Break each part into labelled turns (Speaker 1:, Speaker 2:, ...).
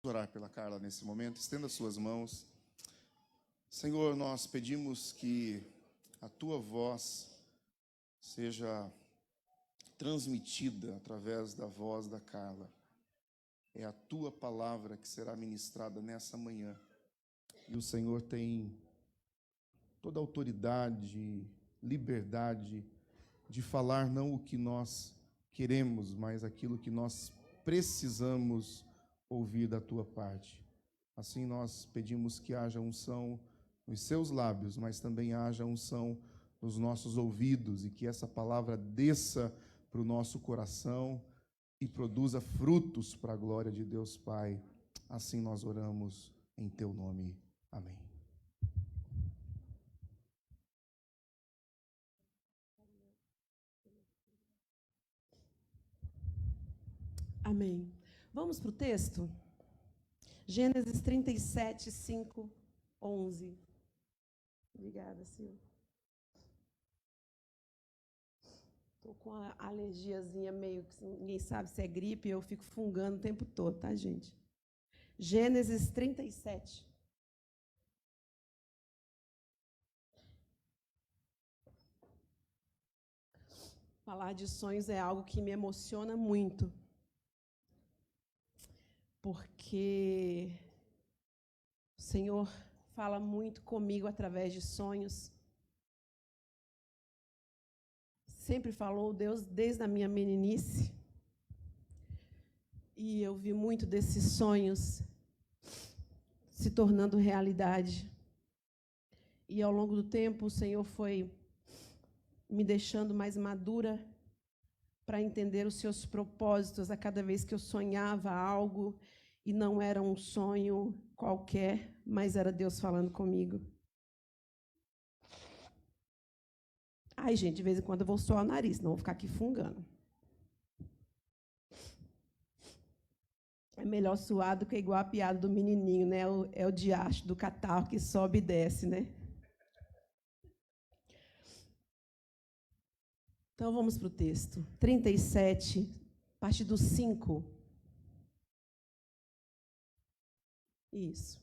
Speaker 1: Orar pela Carla nesse momento, estenda suas mãos. Senhor, nós pedimos que a tua voz seja transmitida através da voz da Carla. É a tua palavra que será ministrada nessa manhã. E o Senhor tem toda a autoridade, liberdade de falar não o que nós queremos, mas aquilo que nós precisamos ouvir da tua parte. Assim nós pedimos que haja unção nos seus lábios, mas também haja unção nos nossos ouvidos e que essa palavra desça para o nosso coração e produza frutos para a glória de Deus Pai. Assim nós oramos em teu nome. Amém.
Speaker 2: Amém. Vamos para o texto? Gênesis 37, 5, 11. Obrigada, Silvia. Estou com a alergiazinha meio que ninguém sabe se é gripe, eu fico fungando o tempo todo, tá, gente? Gênesis 37. Falar de sonhos é algo que me emociona muito. Porque o Senhor fala muito comigo através de sonhos. Sempre falou Deus desde a minha meninice. E eu vi muito desses sonhos se tornando realidade. E ao longo do tempo o Senhor foi me deixando mais madura para entender os seus propósitos a cada vez que eu sonhava algo e não era um sonho qualquer, mas era Deus falando comigo. Ai, gente, de vez em quando eu vou suar o nariz, não vou ficar aqui fungando. É melhor suar do que igual a piada do menininho, né? É o diacho do catarro que sobe e desce, né? Então, vamos para o texto. 37, parte do 5. Isso.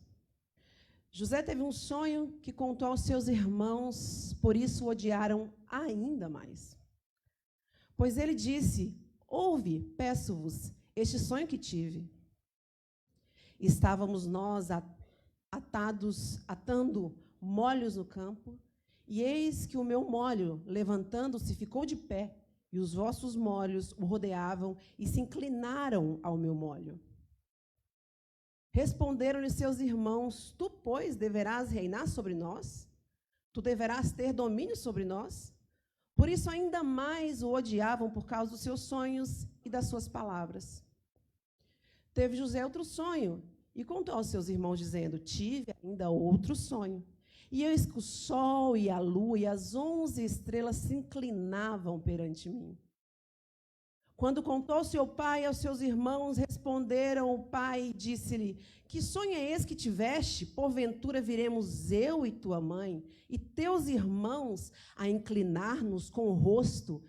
Speaker 2: José teve um sonho que contou aos seus irmãos, por isso o odiaram ainda mais. Pois ele disse: ouve, peço-vos, este sonho que tive. Estávamos nós atando molhos no campo, e eis que o meu molho, levantando-se, ficou de pé, e os vossos molhos o rodeavam e se inclinaram ao meu molho. Responderam-lhe seus irmãos: tu, pois, deverás reinar sobre nós? Tu deverás ter domínio sobre nós? Por isso ainda mais o odiavam por causa dos seus sonhos e das suas palavras. Teve José outro sonho, e contou aos seus irmãos, dizendo: tive ainda outro sonho. E eis que o sol e a lua e as 11 estrelas se inclinavam perante mim. Quando contou ao seu pai e aos seus irmãos, responderam o pai e disse-lhe: que sonho é esse que tiveste? Porventura viremos eu e tua mãe e teus irmãos a inclinar-nos com o rosto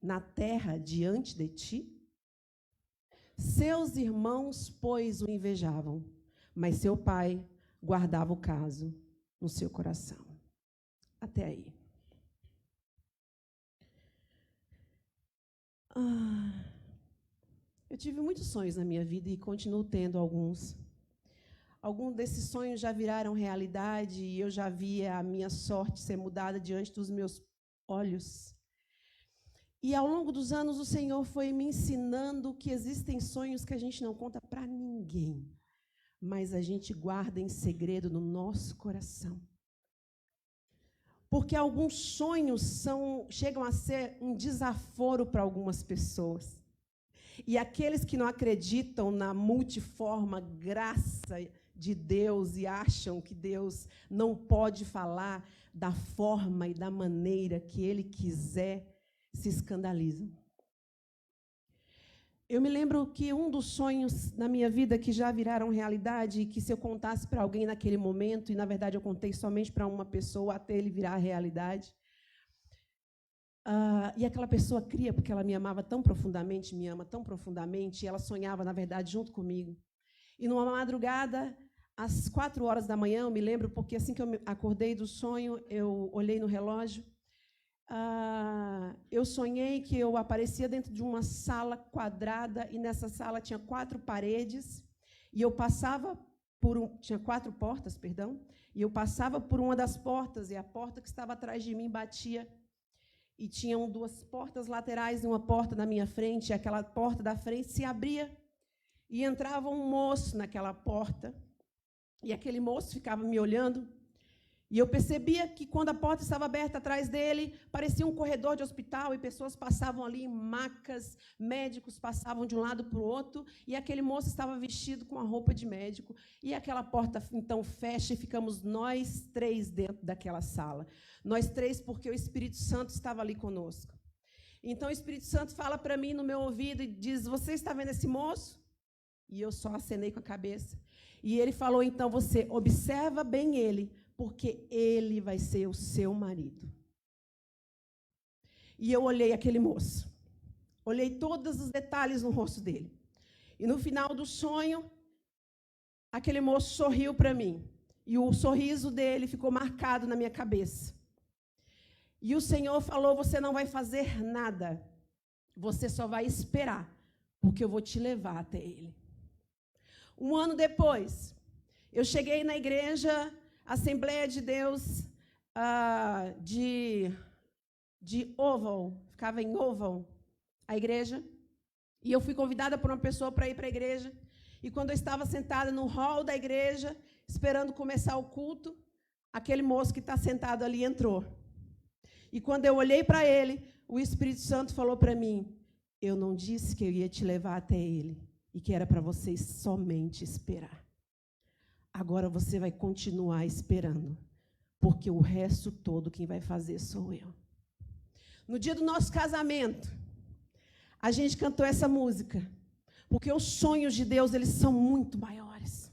Speaker 2: na terra diante de ti? Seus irmãos, pois, o invejavam, mas seu pai guardava o caso no seu coração. Até aí. Eu tive muitos sonhos na minha vida e continuo tendo alguns. Alguns desses sonhos já viraram realidade e eu já via a minha sorte ser mudada diante dos meus olhos. E ao longo dos anos o Senhor foi me ensinando que existem sonhos que a gente não conta para ninguém, mas a gente guarda em segredo no nosso coração. Porque alguns sonhos chegam a ser um desaforo para algumas pessoas. E aqueles que não acreditam na multiforme graça de Deus e acham que Deus não pode falar da forma e da maneira que Ele quiser, se escandalizam. Eu me lembro que um dos sonhos na minha vida que já viraram realidade, que se eu contasse para alguém naquele momento, e na verdade eu contei somente para uma pessoa até ele virar realidade, e aquela pessoa cria, porque ela me amava tão profundamente, me ama tão profundamente, e ela sonhava, na verdade, junto comigo. E numa madrugada, às 4 horas da manhã, eu me lembro, porque assim que eu acordei do sonho, eu olhei no relógio, eu sonhei que eu aparecia dentro de uma sala quadrada, e nessa sala tinha 4 paredes, e eu passava tinha 4 portas, perdão, e eu passava por uma das portas, e a porta que estava atrás de mim batia, e tinham 2 portas laterais e uma porta na minha frente, e aquela porta da frente se abria, e entrava um moço naquela porta, e aquele moço ficava me olhando, e eu percebia que quando a porta estava aberta atrás dele, parecia um corredor de hospital, e pessoas passavam ali em macas, médicos passavam de um lado para o outro, e aquele moço estava vestido com a roupa de médico, e aquela porta então fecha, e ficamos nós 3 dentro daquela sala. Nós 3 porque o Espírito Santo estava ali conosco. Então o Espírito Santo fala para mim no meu ouvido e diz: você está vendo esse moço? E eu só acenei com a cabeça. E ele falou: então você observa bem ele, porque ele vai ser o seu marido. E eu olhei aquele moço. Olhei todos os detalhes no rosto dele. E no final do sonho, aquele moço sorriu para mim. E o sorriso dele ficou marcado na minha cabeça. E o Senhor falou: você não vai fazer nada. Você só vai esperar, porque eu vou te levar até ele. 1 ano depois, eu cheguei na igreja Assembleia de Deus de Oval, ficava em Oval, a igreja, e eu fui convidada por uma pessoa para ir para a igreja, e quando eu estava sentada no hall da igreja, esperando começar o culto, aquele moço que está sentado ali entrou. E quando eu olhei para ele, o Espírito Santo falou para mim: eu não disse que eu ia te levar até ele, e que era para vocês somente esperar. Agora você vai continuar esperando, porque o resto todo quem vai fazer sou eu. No dia do nosso casamento, a gente cantou essa música, porque os sonhos de Deus, eles são muito maiores.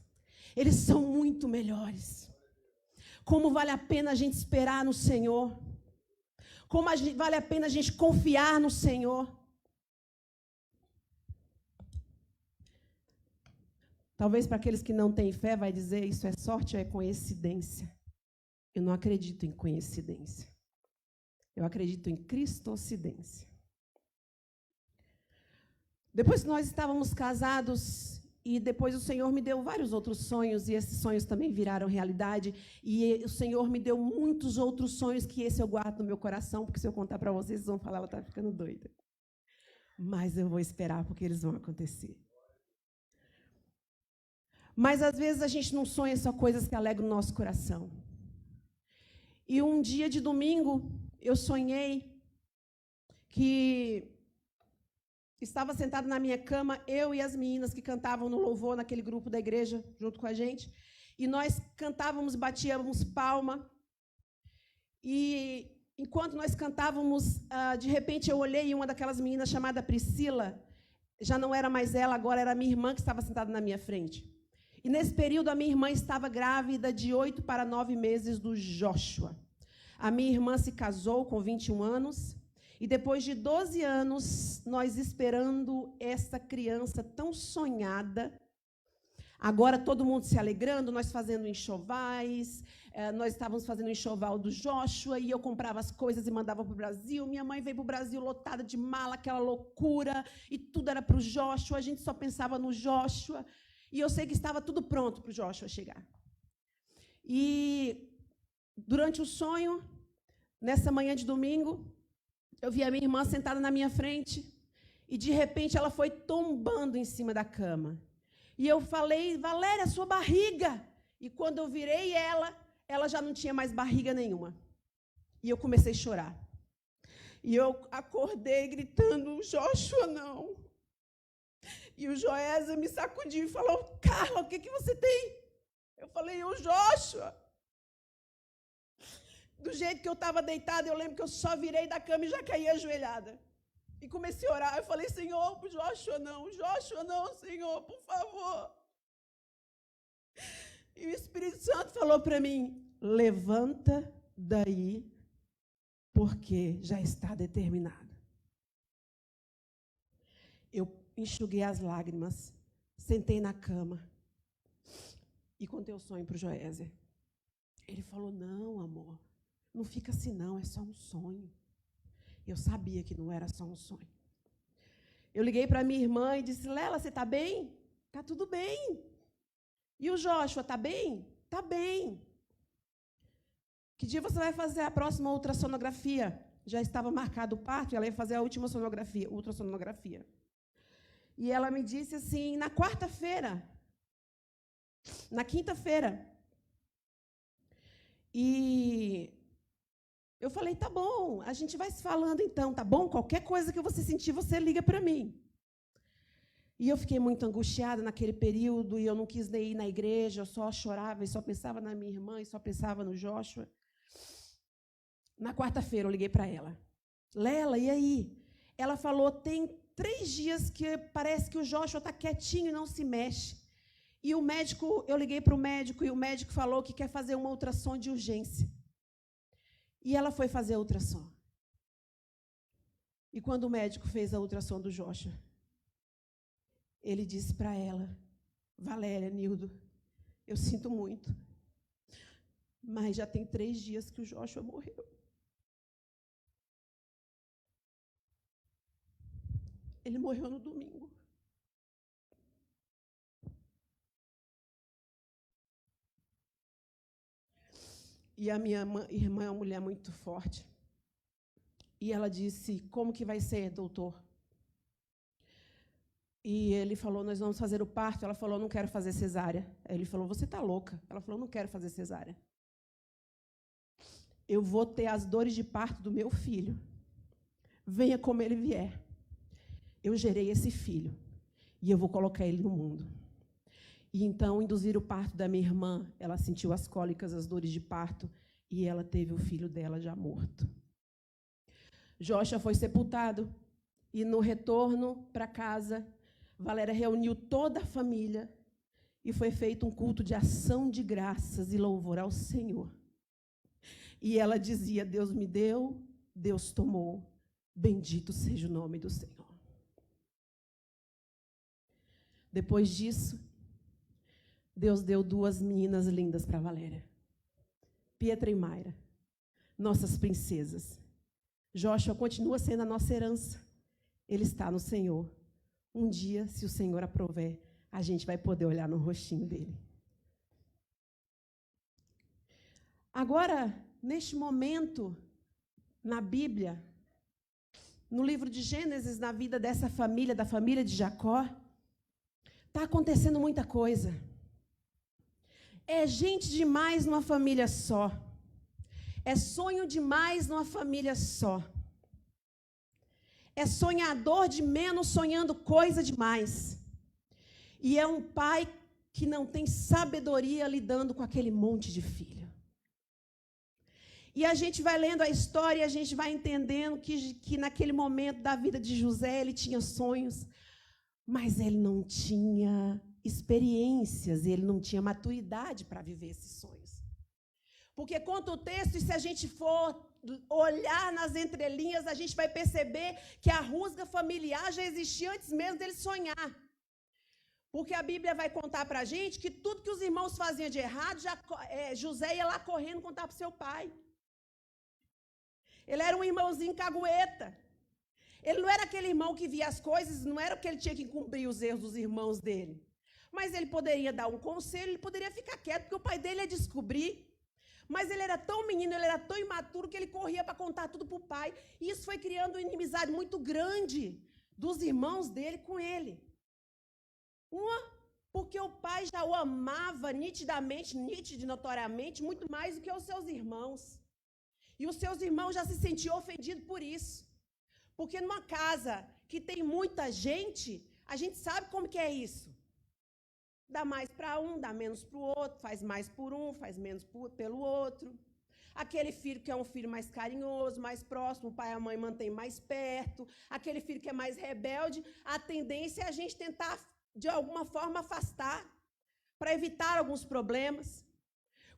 Speaker 2: Eles são muito melhores. Como vale a pena a gente esperar no Senhor. Como vale a pena a gente confiar no Senhor. Talvez para aqueles que não têm fé vai dizer: isso é sorte ou é coincidência? Eu não acredito em coincidência. Eu acredito em cristocidência. Depois que nós estávamos casados, e depois o Senhor me deu vários outros sonhos, e esses sonhos também viraram realidade, e o Senhor me deu muitos outros sonhos, que esse eu guardo no meu coração, porque se eu contar para vocês, vocês vão falar: ela está ficando doida. Mas eu vou esperar, porque eles vão acontecer. Mas, às vezes, a gente não sonha só coisas que alegram o nosso coração. E um dia de domingo, eu sonhei que estava sentada na minha cama, eu e as meninas que cantavam no louvor, naquele grupo da igreja, junto com a gente, e nós cantávamos, batíamos palma, e enquanto nós cantávamos, de repente eu olhei uma daquelas meninas chamada Priscila, já não era mais ela, agora era a minha irmã que estava sentada na minha frente. E nesse período a minha irmã estava grávida de 8 para 9 meses do Joshua. A minha irmã se casou com 21 anos, e depois de 12 anos, nós esperando essa criança tão sonhada, agora todo mundo se alegrando, nós fazendo enxovais, nós estávamos fazendo o enxoval do Joshua, e eu comprava as coisas e mandava para o Brasil. Minha mãe veio para o Brasil lotada de mala, aquela loucura, e tudo era para o Joshua, a gente só pensava no Joshua, e eu sei que estava tudo pronto para o Joshua chegar. E durante o sonho, nessa manhã de domingo, eu vi a minha irmã sentada na minha frente, e de repente ela foi tombando em cima da cama. E eu falei: Valéria, sua barriga! E quando eu virei ela já não tinha mais barriga nenhuma. E eu comecei a chorar. E eu acordei gritando: Joshua, não! E o Joésia me sacudiu e falou: Carla, o que você tem? Eu falei: o Joshua. Do jeito que eu estava deitada, eu lembro que eu só virei da cama e já caí ajoelhada. E comecei a orar. Eu falei: Senhor, o Joshua não, Senhor, por favor. E o Espírito Santo falou para mim: levanta daí, porque já está determinado. Eu enxuguei as lágrimas, sentei na cama e contei o sonho para o Joézer. Ele falou, não, amor, não fica assim não, é só um sonho. Eu sabia que não era só um sonho. Eu liguei para minha irmã e disse, Lela, você está bem? Está tudo bem. E o Joshua, está bem? Está bem. Que dia você vai fazer a próxima ultrassonografia? Já estava marcado o parto e ela ia fazer a última ultrassonografia. E ela me disse assim, na quarta-feira, na quinta-feira. E eu falei, tá bom, a gente vai se falando então, tá bom? Qualquer coisa que você sentir, você liga para mim. E eu fiquei muito angustiada naquele período, e eu não quis nem ir na igreja, eu só chorava e só pensava na minha irmã, e só pensava no Joshua. Na quarta-feira eu liguei para ela. Lela, e aí? Ela falou, tem 3 dias que parece que o Joshua está quietinho e não se mexe. E o médico, eu liguei para o médico, e o médico falou que quer fazer uma ultrassom de urgência. E ela foi fazer a ultrassom. E quando o médico fez a ultrassom do Joshua, ele disse para ela, Valéria, Nildo, eu sinto muito, mas já tem 3 dias que o Joshua morreu. Ele morreu no domingo. E a minha irmã é uma mulher muito forte. E ela disse, como que vai ser, doutor? E ele falou, nós vamos fazer o parto. Ela falou, não quero fazer cesárea. Aí ele falou, você está louca? Ela falou, não quero fazer cesárea. Eu vou ter as dores de parto do meu filho. Venha como ele vier. Eu gerei esse filho. E eu vou colocar ele no mundo. E então, induzir o parto da minha irmã, ela sentiu as cólicas, as dores de parto, e ela teve o filho dela já morto. Joshua foi sepultado, e no retorno para casa, Valéria reuniu toda a família, e foi feito um culto de ação de graças e louvor ao Senhor. E ela dizia, Deus me deu, Deus tomou, bendito seja o nome do Senhor. Depois disso, Deus deu 2 meninas lindas para Valéria. Pietra e Mayra, nossas princesas. Joshua continua sendo a nossa herança. Ele está no Senhor. Um dia, se o Senhor aprover, a gente vai poder olhar no rostinho dele. Agora, neste momento, na Bíblia, no livro de Gênesis, na vida dessa família, da família de Jacó, está acontecendo muita coisa. É gente demais numa família só. É sonho demais numa família só. É sonhador de menos sonhando coisa demais. E é um pai que não tem sabedoria lidando com aquele monte de filho. E a gente vai lendo a história e a gente vai entendendo que naquele momento da vida de José, ele tinha sonhos, mas ele não tinha experiências, ele não tinha maturidade para viver esses sonhos. Porque conta o texto, e se a gente for olhar nas entrelinhas, a gente vai perceber que a rusga familiar já existia antes mesmo dele sonhar. Porque a Bíblia vai contar para a gente que tudo que os irmãos faziam de errado, José ia lá correndo contar para o seu pai. Ele era um irmãozinho cagueta. Ele não era aquele irmão que via as coisas, não era porque ele tinha que cumprir os erros dos irmãos dele. Mas ele poderia dar um conselho, ele poderia ficar quieto, porque o pai dele ia descobrir. Mas ele era tão menino, ele era tão imaturo, que ele corria para contar tudo para o pai. E isso foi criando uma inimizade muito grande dos irmãos dele com ele. Porque o pai já o amava nitidamente, nítido e notoriamente, muito mais do que os seus irmãos. E os seus irmãos já se sentiam ofendidos por isso. Porque numa casa que tem muita gente, a gente sabe como que é isso. Dá mais para um, dá menos para o outro, faz mais por um, faz menos pelo outro. Aquele filho que é um filho mais carinhoso, mais próximo, o pai e a mãe mantêm mais perto. Aquele filho que é mais rebelde, a tendência é a gente tentar, de alguma forma, afastar, para evitar alguns problemas.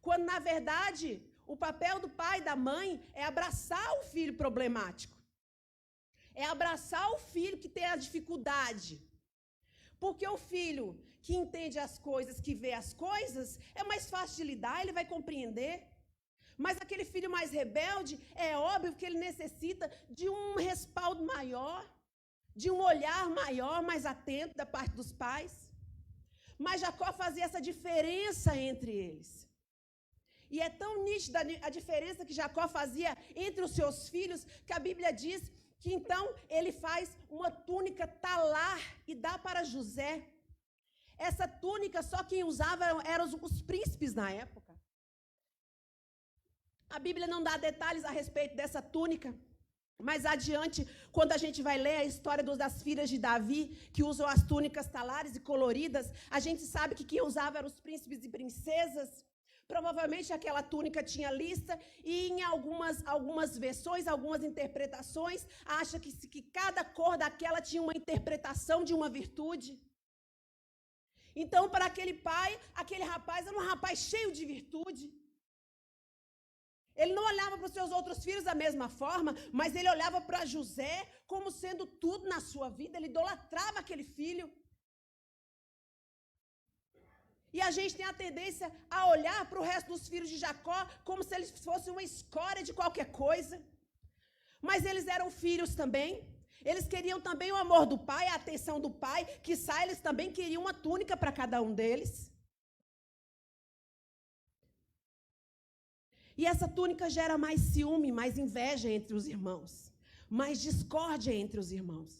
Speaker 2: Quando, na verdade, o papel do pai e da mãe é abraçar o filho problemático. É abraçar o filho que tem a dificuldade. Porque o filho que entende as coisas, que vê as coisas, é mais fácil de lidar, ele vai compreender. Mas aquele filho mais rebelde, é óbvio que ele necessita de um respaldo maior, de um olhar maior, mais atento da parte dos pais. Mas Jacó fazia essa diferença entre eles. E é tão nítida a diferença que Jacó fazia entre os seus filhos, que a Bíblia diz que então ele faz uma túnica talar e dá para José. Essa túnica só quem usava eram os príncipes na época. A Bíblia não dá detalhes a respeito dessa túnica. Mais adiante, quando a gente vai ler a história das filhas de Davi, que usam as túnicas talares e coloridas, a gente sabe que quem usava eram os príncipes e princesas. Provavelmente aquela túnica tinha lista e em algumas versões, algumas interpretações, acha que cada cor daquela tinha uma interpretação de uma virtude. Então, para aquele pai, aquele rapaz era um rapaz cheio de virtude. Ele não olhava para os seus outros filhos da mesma forma, mas ele olhava para José como sendo tudo na sua vida, ele idolatrava aquele filho. E a gente tem a tendência a olhar para o resto dos filhos de Jacó como se eles fossem uma escória de qualquer coisa. Mas eles eram filhos também. Eles queriam também o amor do pai, a atenção do pai, quiçá eles também queriam uma túnica para cada um deles. E essa túnica gera mais ciúme, mais inveja entre os irmãos, mais discórdia entre os irmãos.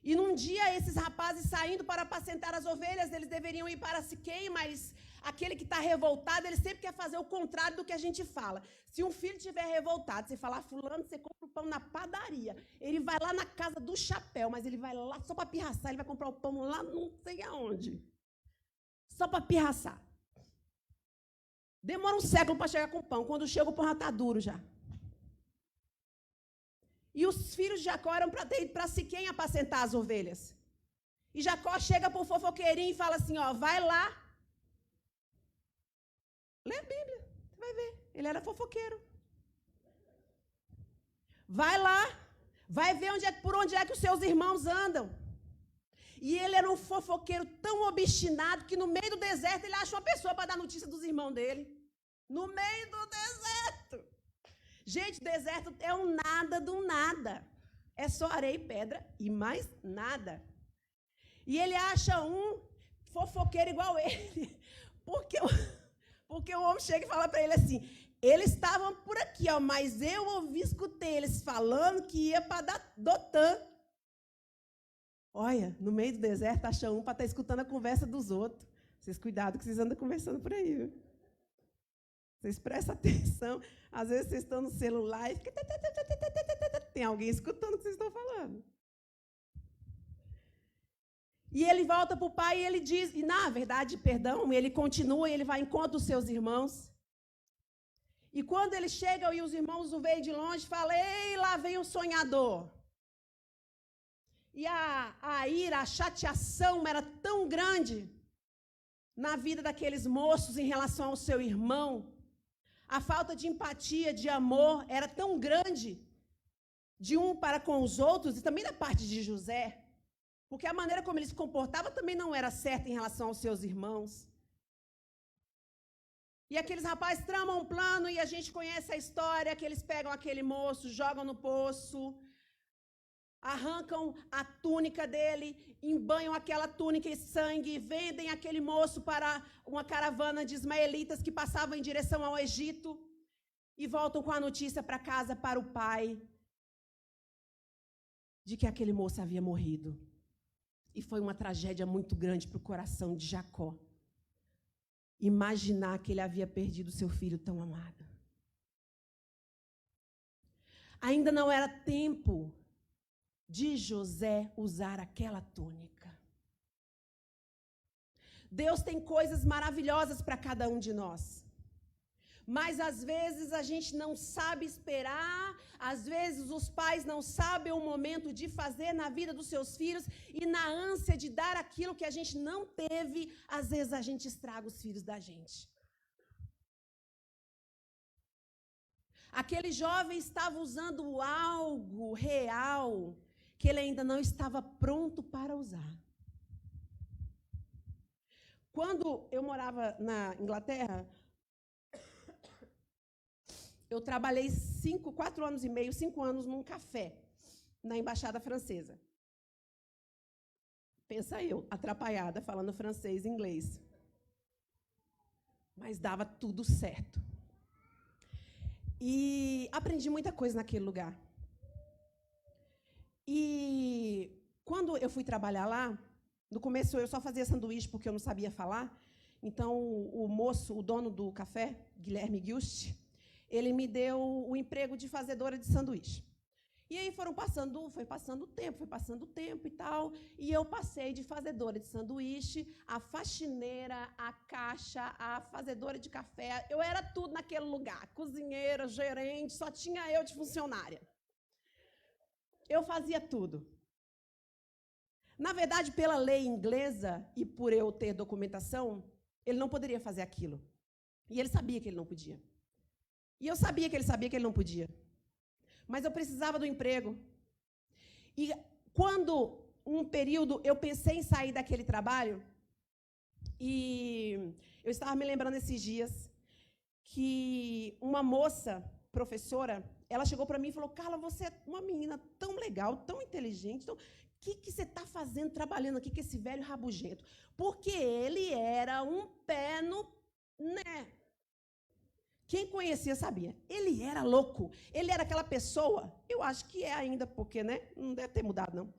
Speaker 2: E num dia, esses rapazes saindo para apacentar as ovelhas, eles deveriam ir para Siquém, mas aquele que está revoltado, ele sempre quer fazer o contrário do que a gente fala. Se um filho estiver revoltado, você falar, fulano, você compra o pão na padaria. Ele vai lá na casa do chapéu, mas ele vai lá só para pirraçar, ele vai comprar o pão lá não sei aonde. Só para pirraçar. Demora um século para chegar com o pão. Quando chega, o pão já está duro já. E os filhos de Jacó eram para ter ido para Siquém apacentar as ovelhas. E Jacó chega para o fofoqueirinho e fala assim, ó, vai lá. Lê a Bíblia, você vai ver. Ele era fofoqueiro. Vai lá, vai ver por onde é que os seus irmãos andam. E ele era um fofoqueiro tão obstinado que no meio do deserto ele acha uma pessoa para dar notícia dos irmãos dele. No meio do deserto. Gente, deserto é um nada do nada. É só areia e pedra e mais nada. E ele acha um fofoqueiro igual ele. Porque o homem chega e fala para ele assim, eles estavam por aqui, ó, mas eu escutei eles falando que ia para Dotã. Olha, no meio do deserto acha um para estar escutando a conversa dos outros. Vocês cuidado que vocês andam conversando por aí, viu? Vocês prestam atenção. Às vezes vocês estão no celular e fica... tem alguém escutando o que vocês estão falando. E ele volta para o pai e ele diz, e na verdade, perdão, ele continua e ele vai em encontro dos seus irmãos. E quando ele chega e os irmãos o veem de longe, fala, ei, lá vem o sonhador. E a ira, a chateação era tão grande na vida daqueles moços em relação ao seu irmão. A falta de empatia, de amor, era tão grande de um para com os outros, e também da parte de José, porque a maneira como ele se comportava também não era certa em relação aos seus irmãos. E aqueles rapazes tramam um plano, e a gente conhece a história, que eles pegam aquele moço, jogam no poço, arrancam a túnica dele, embanham aquela túnica em sangue, vendem aquele moço para uma caravana de ismaelitas que passavam em direção ao Egito e voltam com a notícia para casa para o pai de que aquele moço havia morrido. E foi uma tragédia muito grande para o coração de Jacó. Imaginar que ele havia perdido seu filho tão amado. Ainda não era tempo de José usar aquela túnica. Deus tem coisas maravilhosas para cada um de nós. Mas às vezes a gente não sabe esperar, às vezes os pais não sabem o momento de fazer na vida dos seus filhos, e na ânsia de dar aquilo que a gente não teve, às vezes a gente estraga os filhos da gente. Aquele jovem estava usando algo real que ele ainda não estava pronto para usar. Quando eu morava na Inglaterra, eu trabalhei 4 anos e meio, 5 anos num café, na Embaixada Francesa. Pensa eu, atrapalhada, falando francês e inglês. Mas dava tudo certo. E aprendi muita coisa naquele lugar. E quando eu fui trabalhar lá, no começo eu só fazia sanduíche porque eu não sabia falar. Então, o moço, o dono do café, Guilherme Gusti, ele me deu o emprego de fazedora de sanduíche. E aí foi passando o tempo e tal, e eu passei de fazedora de sanduíche, a faxineira, a caixa, a fazedora de café. Eu era tudo naquele lugar, cozinheira, gerente, só tinha eu de funcionária. Eu fazia tudo. Na verdade, pela lei inglesa e por eu ter documentação, ele não poderia fazer aquilo. E ele sabia que ele não podia. E eu sabia que ele sabia que ele não podia. Mas eu precisava do emprego. E quando, um período, eu pensei em sair daquele trabalho, e eu estava me lembrando esses dias que uma moça, professora, ela chegou para mim e falou: Carla, você é uma menina tão legal, tão inteligente, o que você está fazendo, trabalhando aqui com esse velho rabugento? Porque ele era um pé no... né? Quem conhecia sabia. Ele era louco. Ele era aquela pessoa, eu acho que é ainda, porque, né? Não deve ter mudado, não.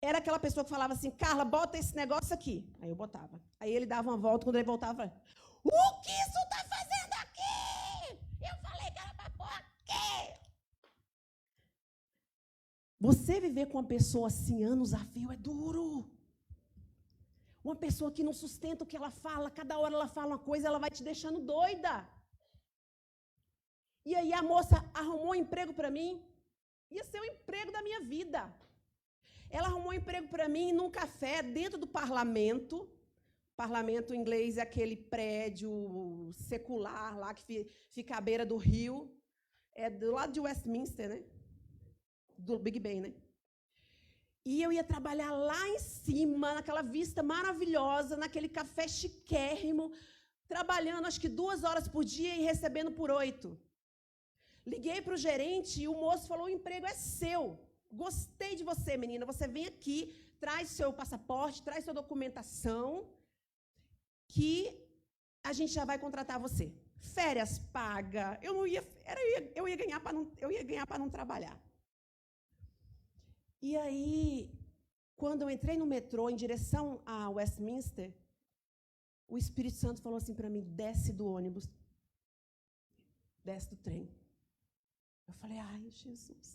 Speaker 2: Era aquela pessoa que falava assim: Carla, bota esse negócio aqui. Aí eu botava. Aí ele dava uma volta, quando ele voltava, o que isso está fazendo aqui? Eu falei que era para pôr aqui. Você viver com uma pessoa assim, anos a fio, é duro. Uma pessoa que não sustenta o que ela fala, cada hora ela fala uma coisa, ela vai te deixando doida. E aí a moça arrumou um emprego para mim, ia ser o emprego da minha vida. Ela arrumou um emprego para mim num café dentro do parlamento. Parlamento em inglês é aquele prédio secular lá que fica à beira do rio. É do lado de Westminster, né? Do Big Ben, né? E eu ia trabalhar lá em cima, naquela vista maravilhosa, naquele café chiquérrimo, trabalhando acho que 2 horas por dia e recebendo por 8. Liguei para o gerente e o moço falou: o emprego é seu. Gostei de você, menina. Você vem aqui, traz seu passaporte, traz sua documentação, que a gente já vai contratar você. Férias paga. Eu ia ganhar para não trabalhar. E aí, quando eu entrei no metrô em direção a Westminster, o Espírito Santo falou assim para mim: desce do ônibus, desce do trem. Eu falei: ai, Jesus.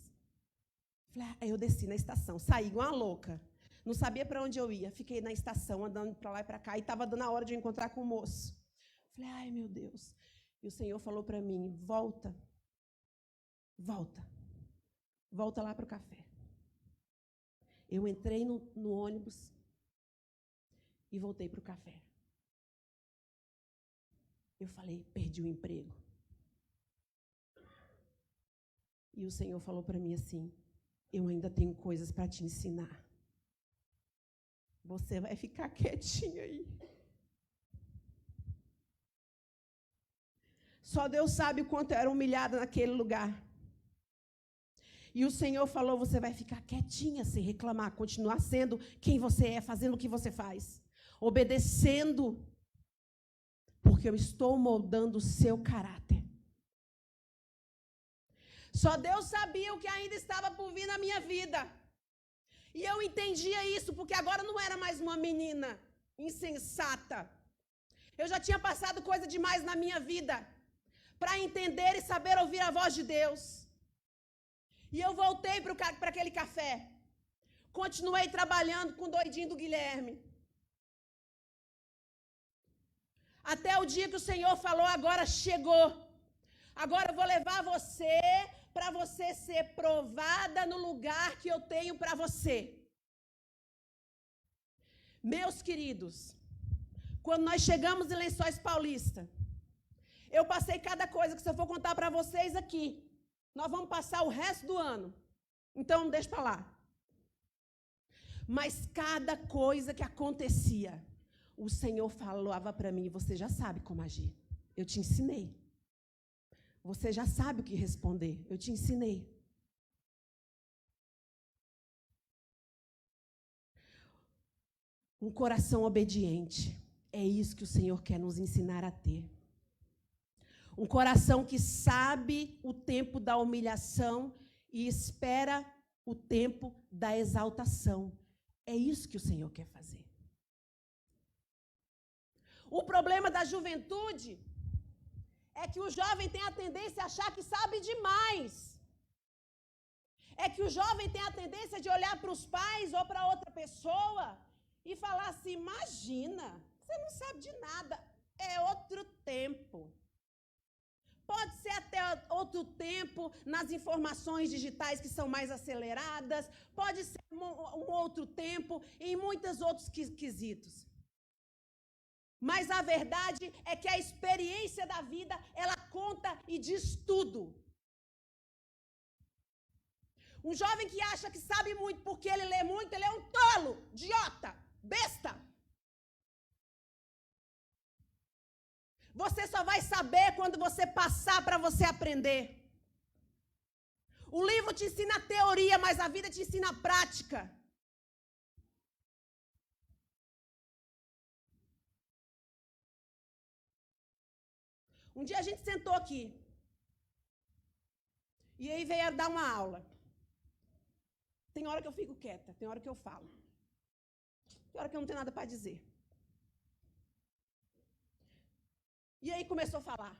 Speaker 2: Aí eu desci na estação, saí igual uma louca. Não sabia para onde eu ia. Fiquei na estação, andando para lá e para cá, e estava dando a hora de eu encontrar com o moço. Falei: ai, meu Deus. E o Senhor falou para mim: volta. Volta lá para o café. Eu entrei no ônibus e voltei para o café. Eu falei: perdi o emprego. E o Senhor falou para mim assim: eu ainda tenho coisas para te ensinar. Você vai ficar quietinha aí. Só Deus sabe o quanto eu era humilhada naquele lugar. E o Senhor falou: você vai ficar quietinha, sem reclamar, continuar sendo quem você é, fazendo o que você faz, obedecendo, porque eu estou moldando o seu caráter. Só Deus sabia o que ainda estava por vir na minha vida. E eu entendia isso, porque agora não era mais uma menina insensata. Eu já tinha passado coisa demais na minha vida para entender e saber ouvir a voz de Deus. E eu voltei para aquele café. Continuei trabalhando com o doidinho do Guilherme. Até o dia que o Senhor falou: agora chegou. Agora eu vou levar você para você ser provada no lugar que eu tenho para você. Meus queridos, quando nós chegamos em Lençóis Paulista, eu passei cada coisa que se eu for contar para vocês aqui, nós vamos passar o resto do ano. Então, deixa para lá. Mas cada coisa que acontecia, o Senhor falava para mim, você já sabe como agir. Eu te ensinei. Você já sabe o que responder. Eu te ensinei. Um coração obediente. É isso que o Senhor quer nos ensinar a ter. Um coração que sabe o tempo da humilhação e espera o tempo da exaltação. É isso que o Senhor quer fazer. O problema da juventude é que o jovem tem a tendência a achar que sabe demais. É que o jovem tem a tendência de olhar para os pais ou para outra pessoa e falar assim, imagina, você não sabe de nada, é outro tempo. Pode ser até outro tempo nas informações digitais que são mais aceleradas, pode ser um outro tempo em muitos outros quesitos. Mas a verdade é que a experiência da vida, ela conta e diz tudo. Um jovem que acha que sabe muito porque ele lê muito, ele é um tolo, idiota, besta. Você só vai saber quando você passar para você aprender. O livro te ensina a teoria, mas a vida te ensina a prática. Um dia a gente sentou aqui. E aí veio dar uma aula. Tem hora que eu fico quieta, tem hora que eu falo. Tem hora que eu não tenho nada para dizer. E aí começou a falar.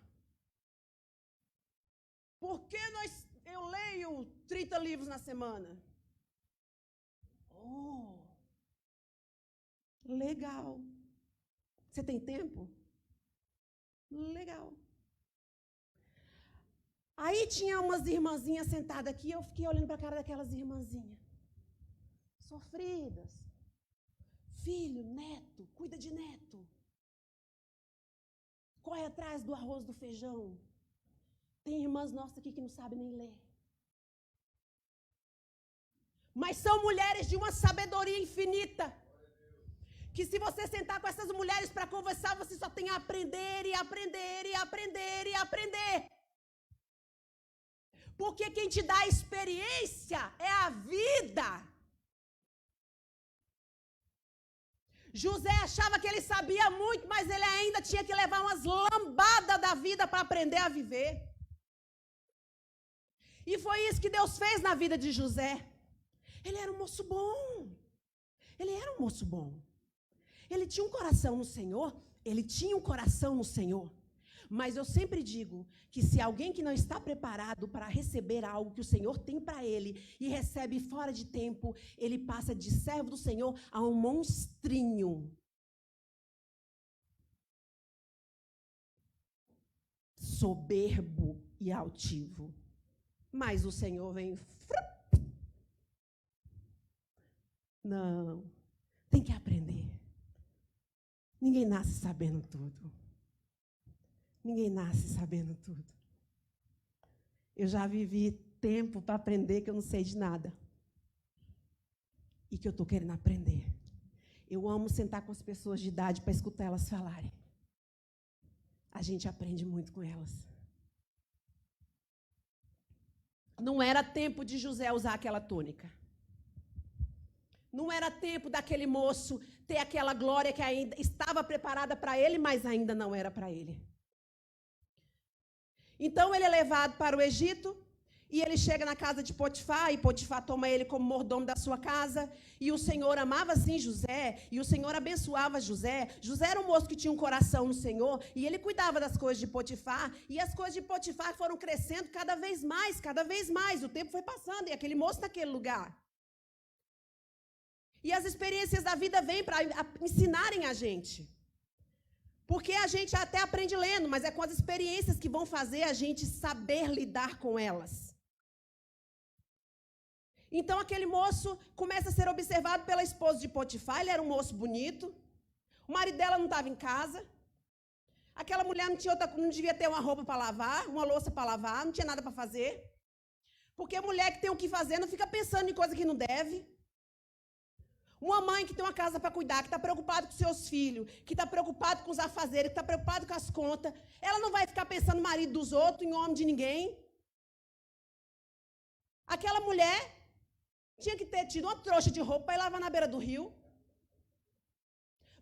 Speaker 2: Por que eu leio 30 livros na semana? Oh, legal. Você tem tempo? Legal. Aí tinha umas irmãzinhas sentadas aqui, eu fiquei olhando para a cara daquelas irmãzinhas. Sofridas. Filho, neto, cuida de neto. Corre atrás do arroz, do feijão. Tem irmãs nossas aqui que não sabem nem ler. Mas são mulheres de uma sabedoria infinita. Que se você sentar com essas mulheres para conversar, você só tem a aprender e aprender e aprender e aprender. Porque quem te dá a experiência é a vida. José achava que ele sabia muito, mas ele ainda tinha que levar umas lambadas da vida para aprender a viver. E foi isso que Deus fez na vida de José. Ele era um moço bom. Ele era um moço bom. Ele tinha um coração no Senhor. Ele tinha um coração no Senhor. Mas eu sempre digo que se alguém que não está preparado para receber algo que o Senhor tem para ele e recebe fora de tempo, ele passa de servo do Senhor a um monstrinho. Soberbo e altivo. Mas o Senhor vem... Não, tem que aprender. Ninguém nasce sabendo tudo. Ninguém nasce sabendo tudo. Eu já vivi tempo para aprender que eu não sei de nada. E que eu estou querendo aprender. Eu amo sentar com as pessoas de idade para escutar elas falarem. A gente aprende muito com elas. Não era tempo de José usar aquela túnica. Não era tempo daquele moço ter aquela glória que ainda estava preparada para ele, mas ainda não era para ele. Então ele é levado para o Egito e ele chega na casa de Potifar e Potifar toma ele como mordomo da sua casa e o Senhor amava sim José e o Senhor abençoava José. José era um moço que tinha um coração no Senhor e ele cuidava das coisas de Potifar e as coisas de Potifar foram crescendo cada vez mais, cada vez mais. O tempo foi passando e aquele moço naquele lugar. E as experiências da vida vêm para ensinarem a gente. Porque a gente até aprende lendo, mas é com as experiências que vão fazer a gente saber lidar com elas. Então aquele moço começa a ser observado pela esposa de Potifar, ele era um moço bonito, o marido dela não estava em casa, aquela mulher não devia ter uma roupa para lavar, uma louça para lavar, não tinha nada para fazer. Porque a mulher que tem o que fazer não fica pensando em coisa que não deve. Uma mãe que tem uma casa para cuidar, que está preocupada com seus filhos, que está preocupada com os afazeres, que está preocupada com as contas, ela não vai ficar pensando no marido dos outros, em homem de ninguém. Aquela mulher tinha que ter tido uma trouxa de roupa para ir lavar na beira do rio.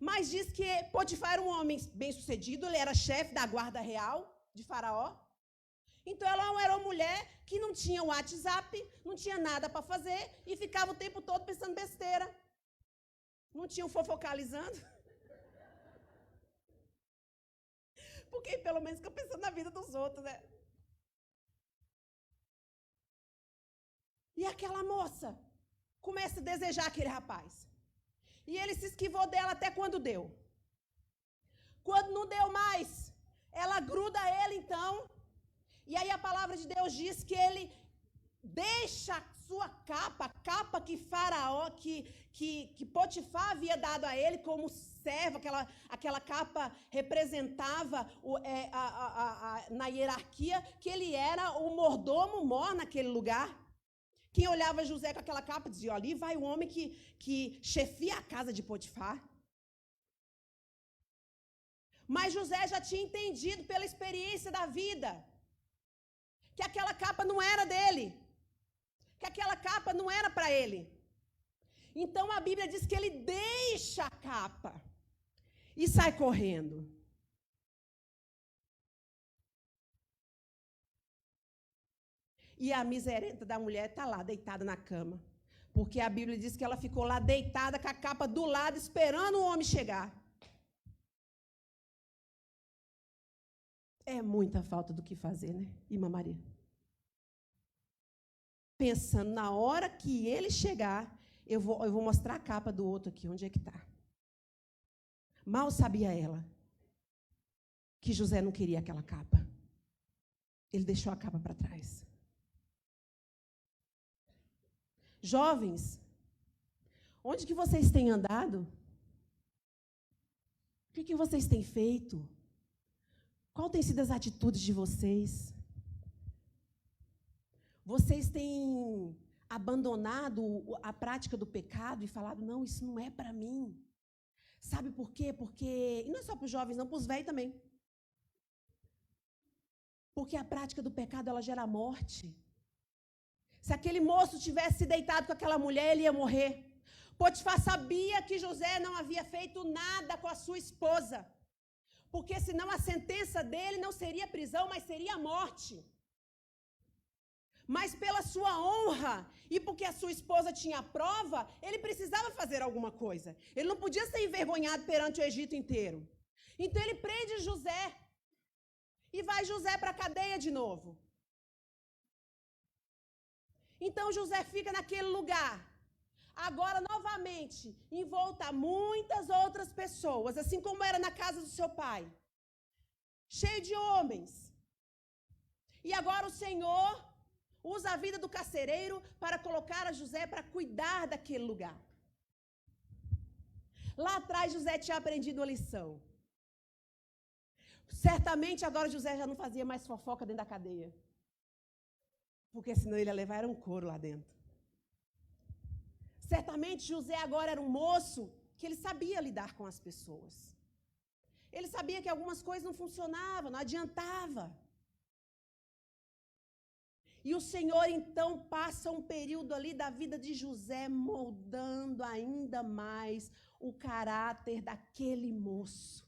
Speaker 2: Mas diz que Potifar era um homem bem-sucedido, ele era chefe da guarda real de Faraó. Então ela era uma mulher que não tinha WhatsApp, não tinha nada para fazer e ficava o tempo todo pensando besteira. Não tinha um fofocalizando. Porque pelo menos fica pensando na vida dos outros, né? E aquela moça começa a desejar aquele rapaz. E ele se esquivou dela até quando deu. Quando não deu mais, ela gruda ele então. E aí a palavra de Deus diz que ele deixa a sua capa, a capa que Faraó, que Potifar havia dado a ele como servo, aquela capa representava na hierarquia que ele era o mordomo mor naquele lugar. Quem olhava José com aquela capa dizia, ali vai o homem que chefia a casa de Potifar. Mas José já tinha entendido pela experiência da vida que aquela capa não era dele, que aquela capa não era para ele. Então a Bíblia diz que ele deixa a capa e sai correndo. E a miserenta da mulher está lá, deitada na cama. Porque a Bíblia diz que ela ficou lá deitada com a capa do lado, esperando o homem chegar. É muita falta do que fazer, né, irmã Maria? Pensando, na hora que ele chegar, eu vou mostrar a capa do outro aqui, onde é que está. Mal sabia ela que José não queria aquela capa. Ele deixou a capa para trás. Jovens, onde que vocês têm andado? O que vocês têm feito? Qual tem sido as atitudes de vocês? Vocês têm abandonado a prática do pecado e falado, não, isso não é para mim. Sabe por quê? Porque, e não é só para os jovens, não, para os velhos também. Porque a prática do pecado, ela gera morte. Se aquele moço tivesse se deitado com aquela mulher, ele ia morrer. Potifar sabia que José não havia feito nada com a sua esposa. Porque senão a sentença dele não seria prisão, mas seria morte. Mas pela sua honra e porque a sua esposa tinha prova, ele precisava fazer alguma coisa. Ele não podia ser envergonhado perante o Egito inteiro. Então ele prende José e vai José para a cadeia de novo. Então José fica naquele lugar. Agora, novamente, envolto a muitas outras pessoas, assim como era na casa do seu pai. Cheio de homens. E agora o Senhor usa a vida do carcereiro para colocar a José para cuidar daquele lugar. Lá atrás, José tinha aprendido a lição. Certamente, agora José já não fazia mais fofoca dentro da cadeia. Porque senão ele ia levar um couro lá dentro. Certamente, José agora era um moço que ele sabia lidar com as pessoas. Ele sabia que algumas coisas não funcionavam, não adiantava. E o Senhor, então, passa um período ali da vida de José, moldando ainda mais o caráter daquele moço.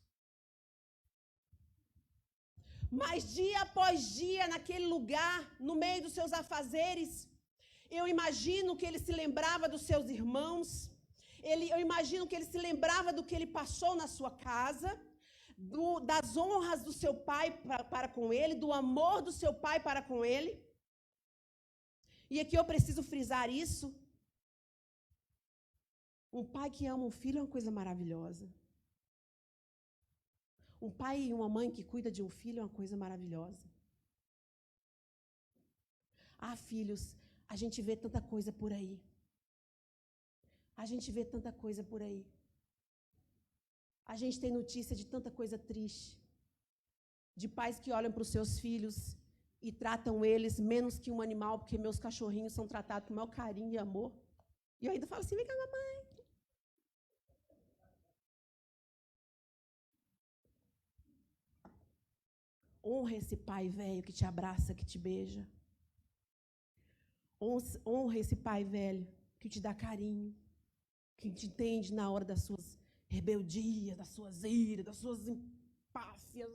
Speaker 2: Mas dia após dia, naquele lugar, no meio dos seus afazeres, eu imagino que ele se lembrava dos seus irmãos, eu imagino que ele se lembrava do que ele passou na sua casa, das honras do seu pai para com ele, do amor do seu pai para com ele. E aqui eu preciso frisar isso. Um pai que ama um filho é uma coisa maravilhosa. Um pai e uma mãe que cuida de um filho é uma coisa maravilhosa. Ah, filhos, a gente vê tanta coisa por aí. A gente vê tanta coisa por aí. A gente tem notícia de tanta coisa triste. De pais que olham para os seus filhos e tratam eles menos que um animal, porque meus cachorrinhos são tratados com o maior carinho e amor. E eu ainda falo assim, vem cá, mamãe. Honra esse pai velho que te abraça, que te beija. Honra esse pai velho que te dá carinho, que te entende na hora das suas rebeldias, das suas iras, das suas empáfias.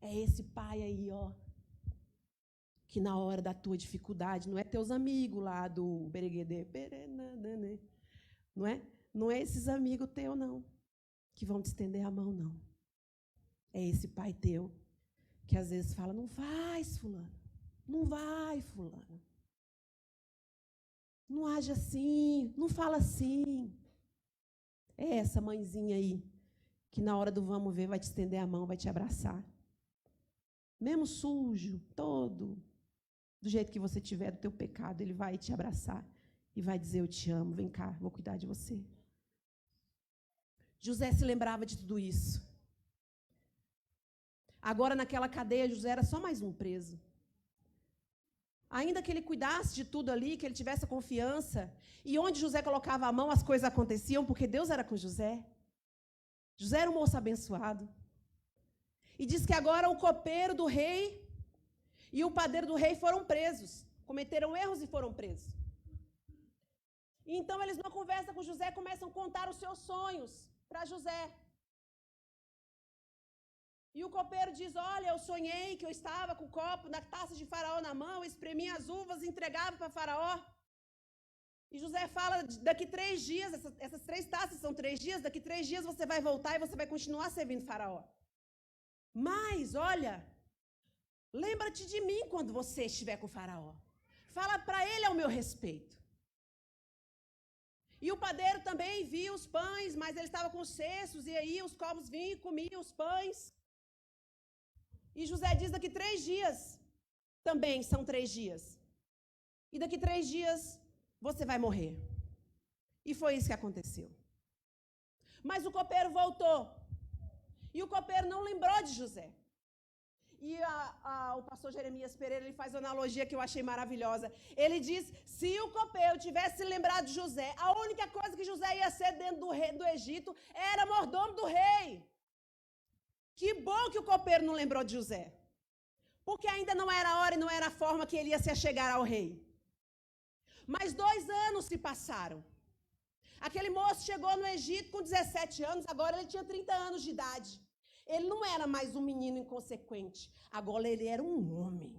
Speaker 2: É esse pai aí, ó, que na hora da tua dificuldade, não é teus amigos lá do Bereguedê, não é esses amigos teus, não, que vão te estender a mão, não. É esse pai teu que às vezes fala, não faz, fulano, não vai, fulano. Não age assim, não fala assim. É essa mãezinha aí, que na hora do vamos ver vai te estender a mão, vai te abraçar. Mesmo sujo, todo, do jeito que você tiver do teu pecado, ele vai te abraçar e vai dizer, eu te amo, vem cá, vou cuidar de você. José se lembrava de tudo isso. Agora, naquela cadeia, José era só mais um preso. Ainda que ele cuidasse de tudo ali, que ele tivesse a confiança, e onde José colocava a mão, as coisas aconteciam, porque Deus era com José. José era um moço abençoado. E diz que agora o copeiro do rei e o padeiro do rei foram presos. Cometeram erros e foram presos. Então, eles numa conversa com José, começam a contar os seus sonhos para José. E o copeiro diz, olha, eu sonhei que eu estava com o copo da taça de Faraó na mão, espremia as uvas e entregava para Faraó. E José fala, daqui 3 dias, essas 3 taças são 3 dias, daqui 3 dias você vai voltar e você vai continuar servindo Faraó. Mas, olha, lembra-te de mim quando você estiver com Faraó. Fala para ele ao meu respeito. E o padeiro também via os pães, mas ele estava com os cestos, e aí os copos vinham e comiam os pães. E José diz, daqui 3 dias, também são 3 dias. E daqui 3 dias, você vai morrer. E foi isso que aconteceu. Mas o copeiro voltou. E o copeiro não lembrou de José. E o pastor Jeremias Pereira, ele faz uma analogia que eu achei maravilhosa. Ele diz, se o copeiro tivesse lembrado de José, a única coisa que José ia ser dentro do Egito era mordomo do rei. Que bom que o copeiro não lembrou de José. Porque ainda não era a hora e não era a forma que ele ia se achegar ao rei. Mas 2 anos se passaram. Aquele moço chegou no Egito com 17 anos, agora ele tinha 30 anos de idade. Ele não era mais um menino inconsequente, agora ele era um homem.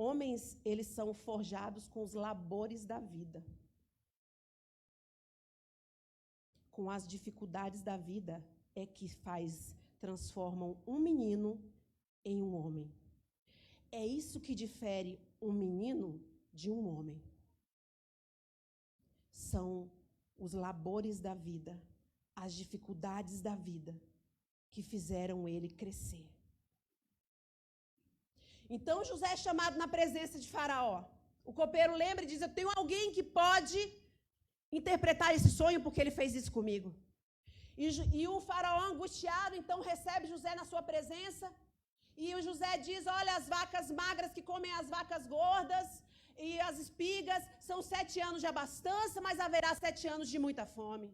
Speaker 2: Homens, eles são forjados com os labores da vida. Com as dificuldades da vida é que transformam um menino em um homem. É isso que difere um menino de um homem. São os labores da vida, as dificuldades da vida que fizeram ele crescer. Então José é chamado na presença de Faraó. O copeiro lembra e diz, eu tenho alguém que pode interpretar esse sonho porque ele fez isso comigo. E o Faraó angustiado, então recebe José na sua presença. E o José diz, olha, as vacas magras que comem as vacas gordas e as espigas, são 7 anos de abastança, mas haverá 7 anos de muita fome.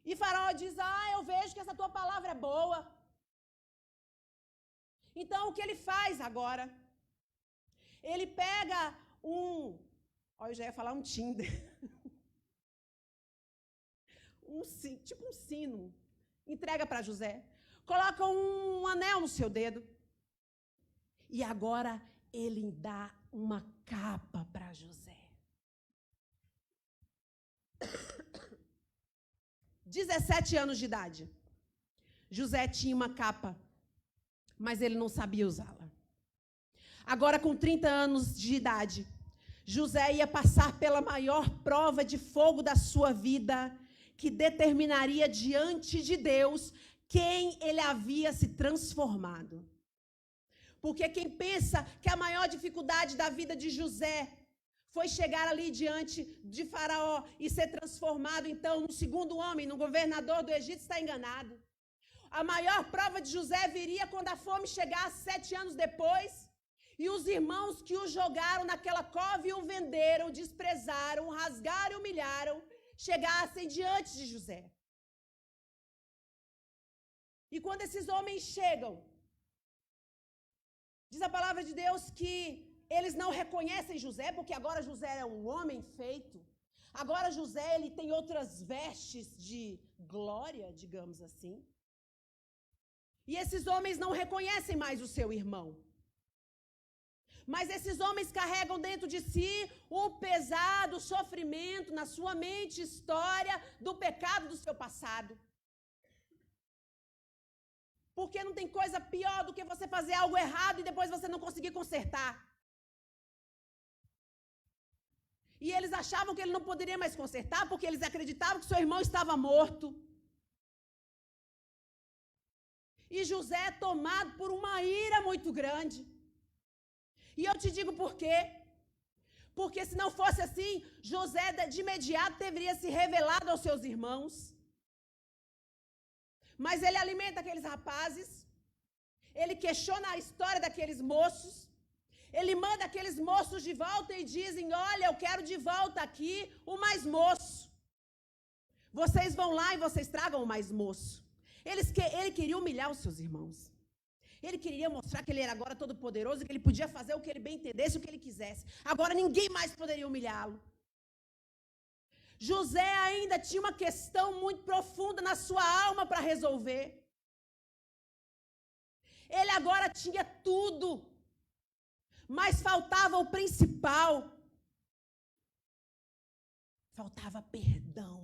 Speaker 2: E Faraó diz, eu vejo que essa tua palavra é boa. Então, o que ele faz agora? Ele pega eu já ia falar um Tinder. Tipo um sino. Entrega para José. Coloca um anel no seu dedo. E agora ele dá uma capa para José. 17 anos de idade. José tinha uma capa, mas ele não sabia usá-la. Agora, com 30 anos de idade, José ia passar pela maior prova de fogo da sua vida, que determinaria diante de Deus quem ele havia se transformado. Porque quem pensa que a maior dificuldade da vida de José foi chegar ali diante de Faraó e ser transformado, então, no segundo homem, no governador do Egito, está enganado. A maior prova de José viria quando a fome chegasse 7 anos depois E os irmãos que o jogaram naquela cova e o venderam, desprezaram, rasgaram e humilharam, chegassem diante de José. E quando esses homens chegam, diz a palavra de Deus que eles não reconhecem José, porque agora José é um homem feito. Agora José ele tem outras vestes de glória, digamos assim. E esses homens não reconhecem mais o seu irmão. Mas esses homens carregam dentro de si o pesado sofrimento na sua mente, história do pecado do seu passado. Porque não tem coisa pior do que você fazer algo errado e depois você não conseguir consertar. E eles achavam que ele não poderia mais consertar porque eles acreditavam que seu irmão estava morto. E José é tomado por uma ira muito grande. E eu te digo por quê. Porque se não fosse assim, José de imediato teria se revelado aos seus irmãos. Mas ele alimenta aqueles rapazes, ele questiona a história daqueles moços, ele manda aqueles moços de volta e dizem, olha, eu quero de volta aqui o mais moço. Vocês vão lá e vocês tragam o mais moço. Ele queria humilhar os seus irmãos. Ele queria mostrar que ele era agora todo poderoso, que ele podia fazer o que ele bem entendesse, o que ele quisesse. Agora ninguém mais poderia humilhá-lo. José ainda tinha uma questão muito profunda na sua alma para resolver. Ele agora tinha tudo, mas faltava o principal. Faltava perdão.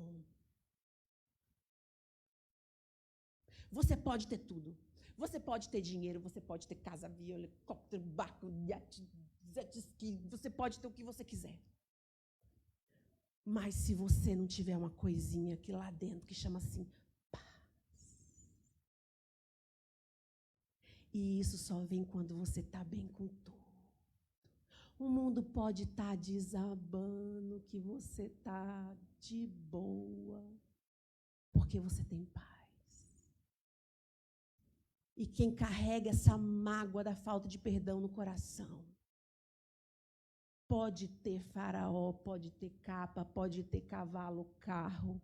Speaker 2: Você pode ter tudo. Você pode ter dinheiro, você pode ter casa, avião, helicóptero, barco, iate, jet ski, você pode ter o que você quiser. Mas se você não tiver uma coisinha aqui lá dentro que chama assim, paz. E isso só vem quando você está bem com tudo. O mundo pode estar desabando, que você está de boa, porque você tem paz. E quem carrega essa mágoa da falta de perdão no coração, pode ter faraó, pode ter capa, pode ter cavalo, carro,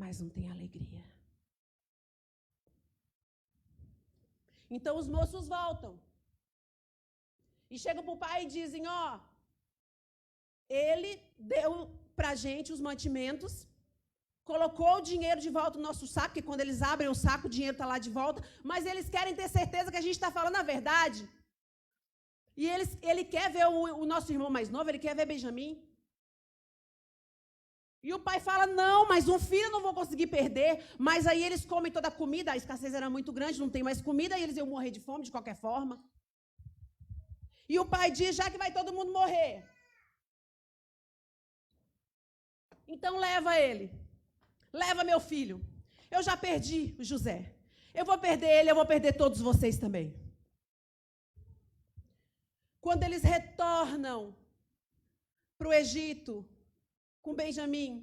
Speaker 2: mas não tem alegria. Então os moços voltam e chegam para o pai e dizem, ó, ele deu para a gente os mantimentos, colocou o dinheiro de volta no nosso saco, porque quando eles abrem o saco, o dinheiro está lá de volta, mas eles querem ter certeza que a gente está falando a verdade. E ele quer ver o nosso irmão mais novo, ele quer ver Benjamim. E o pai fala, não, mas um filho eu não vou conseguir perder. Mas aí eles comem toda a comida, a escassez era muito grande, não tem mais comida, e eles iam morrer de fome de qualquer forma. E o pai diz, já que vai todo mundo morrer, então leva ele. Leva meu filho. Eu já perdi o José. Eu vou perder ele, eu vou perder todos vocês também. Quando eles retornam para o Egito com Benjamim,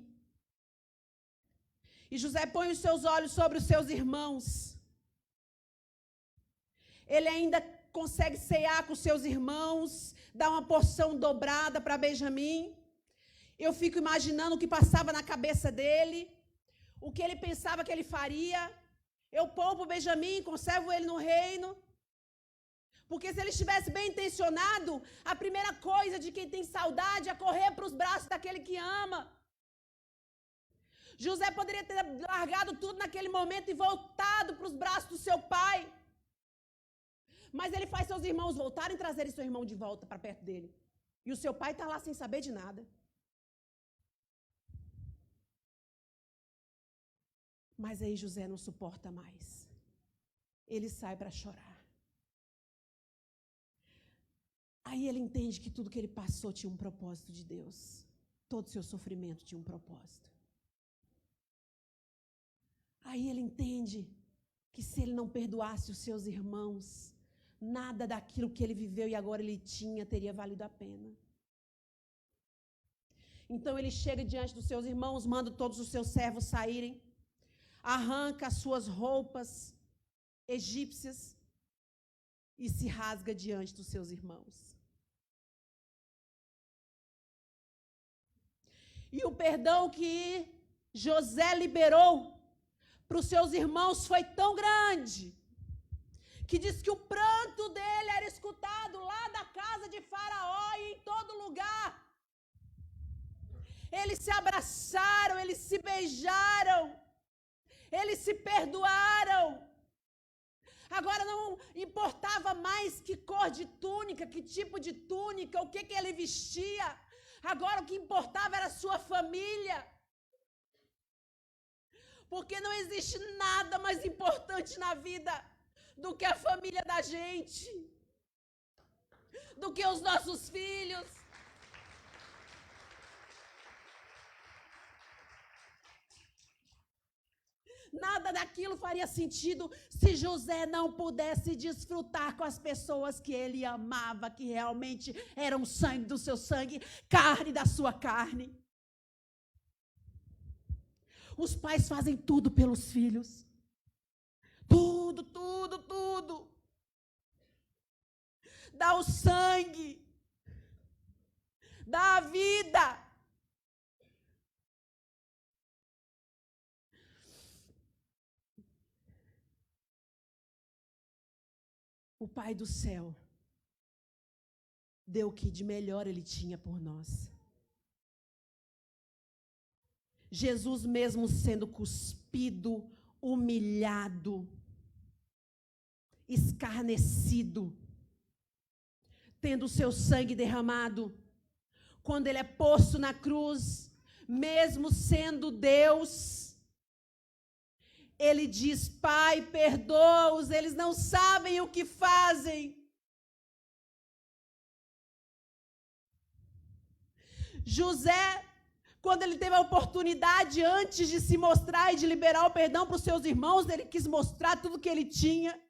Speaker 2: e José põe os seus olhos sobre os seus irmãos, ele ainda consegue cear com os seus irmãos, dar uma porção dobrada para Benjamim. Eu fico imaginando o que passava na cabeça dele, o que ele pensava que ele faria. Eu poupo Benjamim, conservo ele no reino. Porque se ele estivesse bem intencionado, a primeira coisa de quem tem saudade é correr para os braços daquele que ama. José poderia ter largado tudo naquele momento e voltado para os braços do seu pai. Mas ele faz seus irmãos voltarem e trazerem seu irmão de volta para perto dele. E o seu pai está lá sem saber de nada. Mas aí José não suporta mais. Ele sai para chorar. Aí ele entende que tudo que ele passou tinha um propósito de Deus. Todo o seu sofrimento tinha um propósito. Aí ele entende que se ele não perdoasse os seus irmãos, nada daquilo que ele viveu e agora ele tinha teria valido a pena. Então ele chega diante dos seus irmãos, manda todos os seus servos saírem, arranca as suas roupas egípcias, e se rasga diante dos seus irmãos. E o perdão que José liberou para os seus irmãos foi tão grande, que diz que o pranto dele era escutado lá da casa de Faraó e em todo lugar. Eles se abraçaram, eles se beijaram, eles se perdoaram. Agora não importava mais que cor de túnica, que tipo de túnica, o que ele vestia. Agora o que importava era a sua família. Porque não existe nada mais importante na vida do que a família da gente, do que os nossos filhos. Nada daquilo faria sentido se José não pudesse desfrutar com as pessoas que ele amava, que realmente eram sangue do seu sangue, carne da sua carne. Os pais fazem tudo pelos filhos. Tudo, tudo, tudo. Dá o sangue. Dá a vida. O Pai do céu deu o que de melhor ele tinha por nós. Jesus, mesmo sendo cuspido, humilhado, escarnecido, tendo o seu sangue derramado, quando ele é posto na cruz, mesmo sendo Deus, ele diz: Pai, perdoa-os, eles não sabem o que fazem. José, quando ele teve a oportunidade, antes de se mostrar e de liberar o perdão para os seus irmãos, ele quis mostrar tudo que ele tinha.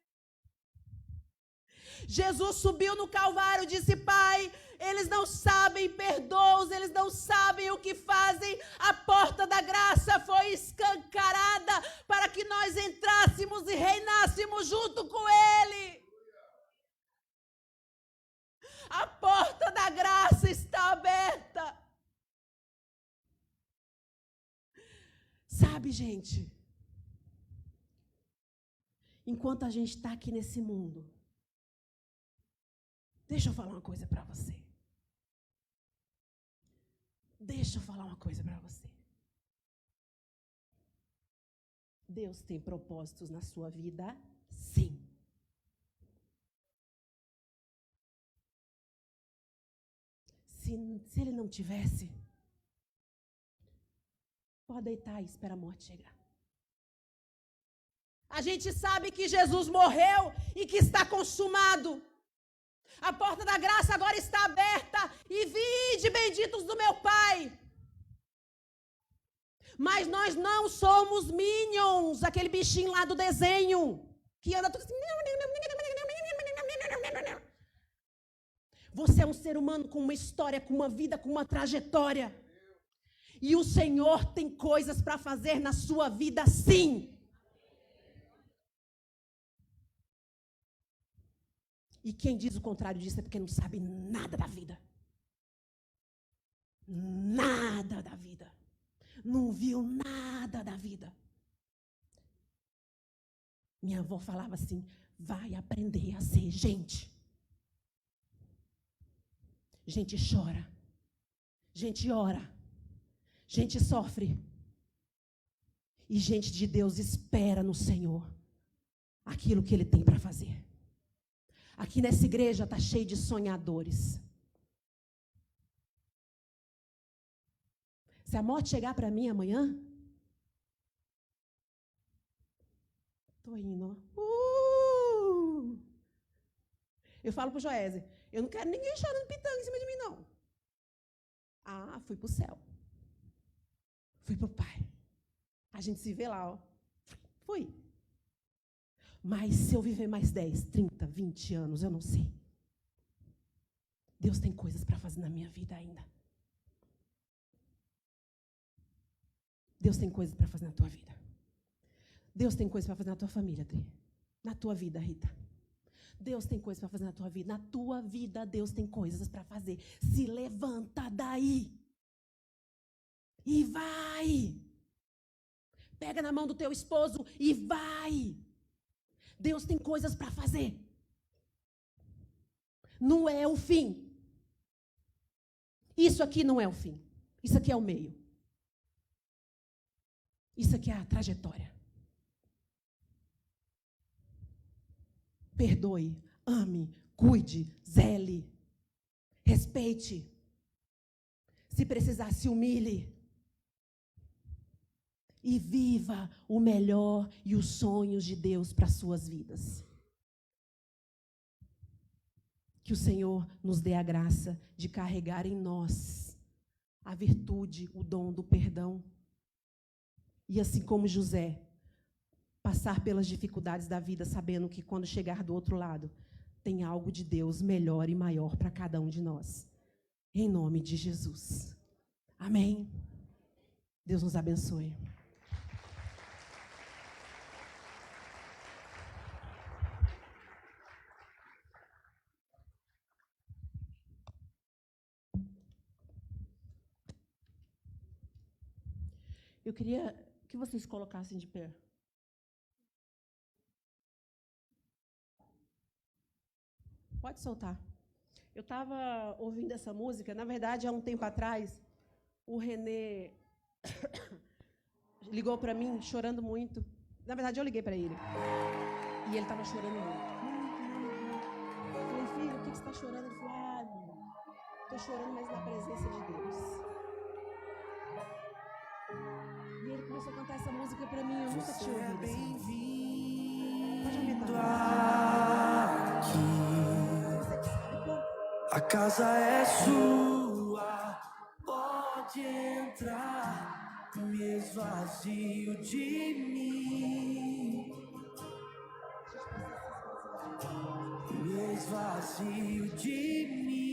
Speaker 2: Jesus subiu no Calvário e disse: Pai, eles não sabem, perdoa-os, eles não sabem o que fazem. A porta da graça foi escancarada para que nós entrássemos e reinássemos junto com Ele. A porta da graça está aberta. Sabe, gente, enquanto a gente está aqui nesse mundo, deixa eu falar uma coisa para você. Deixa eu falar uma coisa para você. Deus tem propósitos na sua vida, sim. Se Ele não tivesse, pode deitar e espera a morte chegar. A gente sabe que Jesus morreu e que está consumado. A porta da graça agora está aberta e vinde benditos do meu Pai. Mas nós não somos minions, aquele bichinho lá do desenho, que anda tudo assim. Você é um ser humano com uma história, com uma vida, com uma trajetória. E o Senhor tem coisas para fazer na sua vida, sim. E quem diz o contrário disso é porque não sabe nada da vida. Nada da vida. Não viu nada da vida. Minha avó falava assim: vai aprender a ser gente. Gente chora. Gente ora. Gente sofre. E gente de Deus espera no Senhor aquilo que Ele tem para fazer. Aqui nessa igreja está cheio de sonhadores. Se a morte chegar para mim amanhã, estou indo. Eu falo para o Joézer: eu não quero ninguém chorando pitanga em cima de mim, não. Ah, fui para o céu. Fui para o Pai. A gente se vê lá, ó. Fui. Mas se eu viver mais 10, 30, 20 anos, eu não sei. Deus tem coisas para fazer na minha vida ainda. Deus tem coisas para fazer na tua vida. Deus tem coisas para fazer na tua família, Adri. Na tua vida, Rita. Deus tem coisas para fazer na tua vida. Na tua vida, Deus tem coisas para fazer. Se levanta daí. E vai. Pega na mão do teu esposo e vai. Deus tem coisas para fazer. Não é o fim. Isso aqui não é o fim. Isso aqui é o meio. Isso aqui é a trajetória. Perdoe, ame, cuide, zele, respeite. Se precisar, se humilhe. E viva o melhor e os sonhos de Deus para as suas vidas. Que o Senhor nos dê a graça de carregar em nós a virtude, o dom do perdão. E assim como José, passar pelas dificuldades da vida, sabendo que quando chegar do outro lado, tem algo de Deus melhor e maior para cada um de nós. Em nome de Jesus. Amém. Deus nos abençoe. Eu queria que vocês colocassem de pé. Pode soltar. Eu estava ouvindo essa música, na verdade, há um tempo atrás, o Renê ligou para mim, chorando muito. Na verdade, eu liguei para ele. E ele estava chorando muito. Eu falei, filho, o que você está chorando? Ele falou, estou chorando, mas na presença de Deus. E ele começou a cantar essa música para mim, eu nunca tinha ouvido essa música. Pode aumentar.
Speaker 3: A casa é sua, pode entrar, me esvazio de mim. Me esvazio de mim.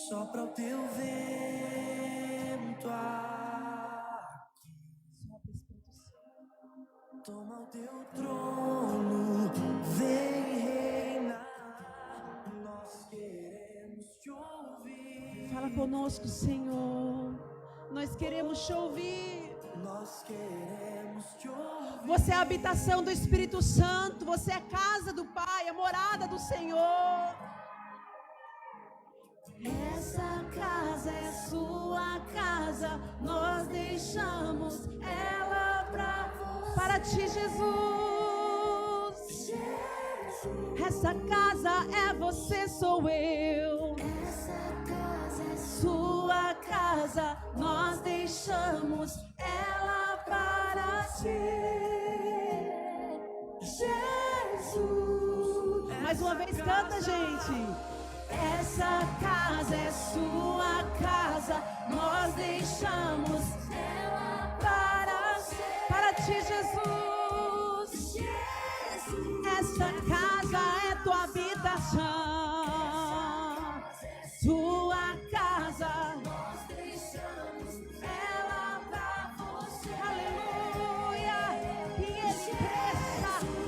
Speaker 3: Sopra o teu vento aqui. Toma o teu trono, vem reinar. Nós queremos te ouvir.
Speaker 2: Fala conosco, Senhor. Nós queremos te ouvir.
Speaker 3: Nós queremos te ouvir.
Speaker 2: Você é a habitação do Espírito Santo. Você é a casa do Pai, a morada do Senhor. Essa casa é sua casa. Nós deixamos ela para ti, Jesus. Essa casa é você, sou eu.
Speaker 4: Essa casa é
Speaker 2: Sua casa, nós deixamos ela para ti, Jesus. Mais uma vez, canta, gente. Essa casa é sua casa, nós deixamos ela para ti, Jesus. Essa casa é tua habitação. Tua casa, nós deixamos ela pra você. Aleluia! Que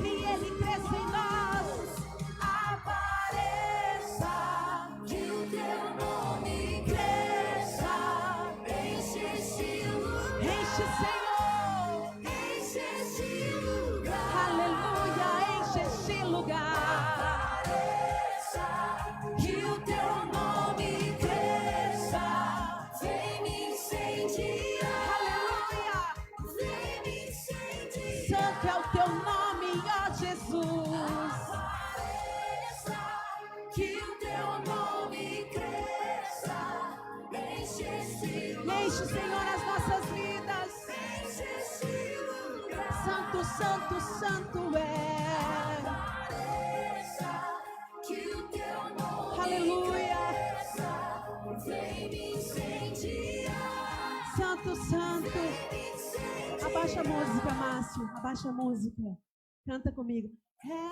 Speaker 2: Ele cresça em nós. Apareça, que o teu nome cresça. Enche esse lugar. Enche, Senhor. Enche esse lugar. Aleluia! Enche esse lugar. Que o teu nome cresça, vem me incendiar, aleluia, vem me incendiar. Santo é o teu nome, ó Jesus. Apareça, que o teu nome cresça, enche esse lugar. Enche, Senhor, as nossas vidas. Enche esse lugar. Santo, santo, santo é. Aleluia. Santo, santo. Abaixa a música, Márcio. Abaixa a música. Canta comigo.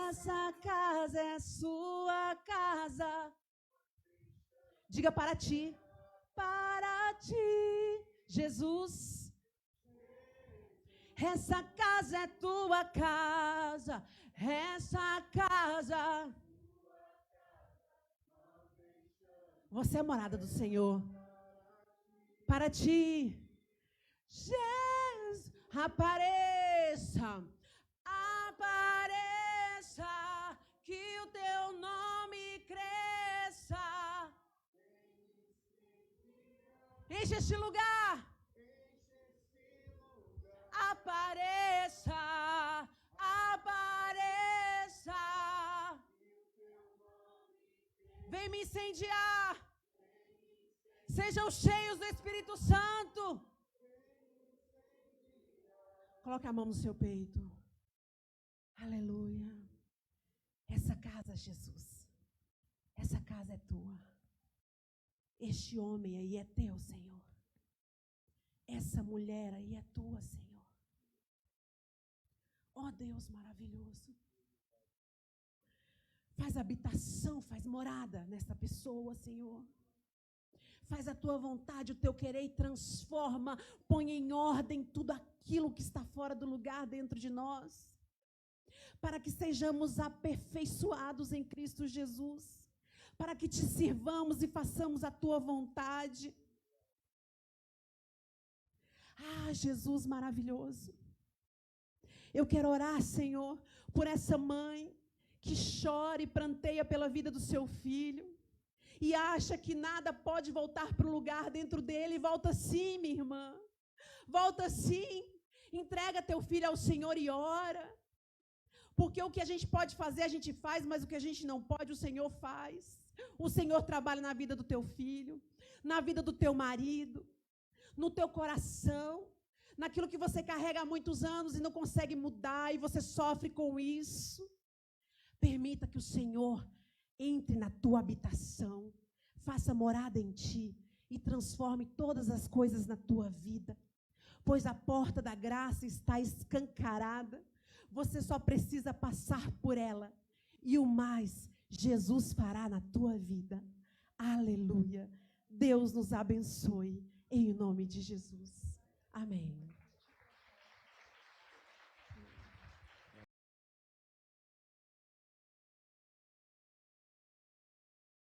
Speaker 2: Essa casa é sua casa. Diga para ti. Para ti, Jesus. Essa casa é tua casa. Essa casa. Você é morada do Senhor. Para ti, Jesus, apareça, apareça, que o teu nome cresça. Enche este lugar. Apareça, apareça. Vem me incendiar. Sejam cheios do Espírito Santo. Coloque a mão no seu peito. Aleluia. Essa casa, Jesus, essa casa é tua. Este homem aí é teu, Senhor. Essa mulher aí é tua, Senhor. Ó Deus maravilhoso. Faz habitação, faz morada nessa pessoa, Senhor. Faz a tua vontade, o teu querer e transforma, põe em ordem tudo aquilo que está fora do lugar dentro de nós, para que sejamos aperfeiçoados em Cristo Jesus, para que te sirvamos e façamos a tua vontade. Ah, Jesus maravilhoso. Eu quero orar, Senhor, por essa mãe que chora e pranteia pela vida do seu filho e acha que nada pode voltar para o lugar dentro dele. Volta sim, minha irmã. Volta sim. Entrega teu filho ao Senhor e ora. Porque o que a gente pode fazer, a gente faz, mas o que a gente não pode, o Senhor faz. O Senhor trabalha na vida do teu filho, na vida do teu marido, no teu coração, naquilo que você carrega há muitos anos e não consegue mudar, e você sofre com isso. Permita que o Senhor entre na tua habitação, faça morada em ti e transforme todas as coisas na tua vida, pois a porta da graça está escancarada. Você só precisa passar por ela e o mais Jesus fará na tua vida. Aleluia. Deus nos abençoe em nome de Jesus. Amém.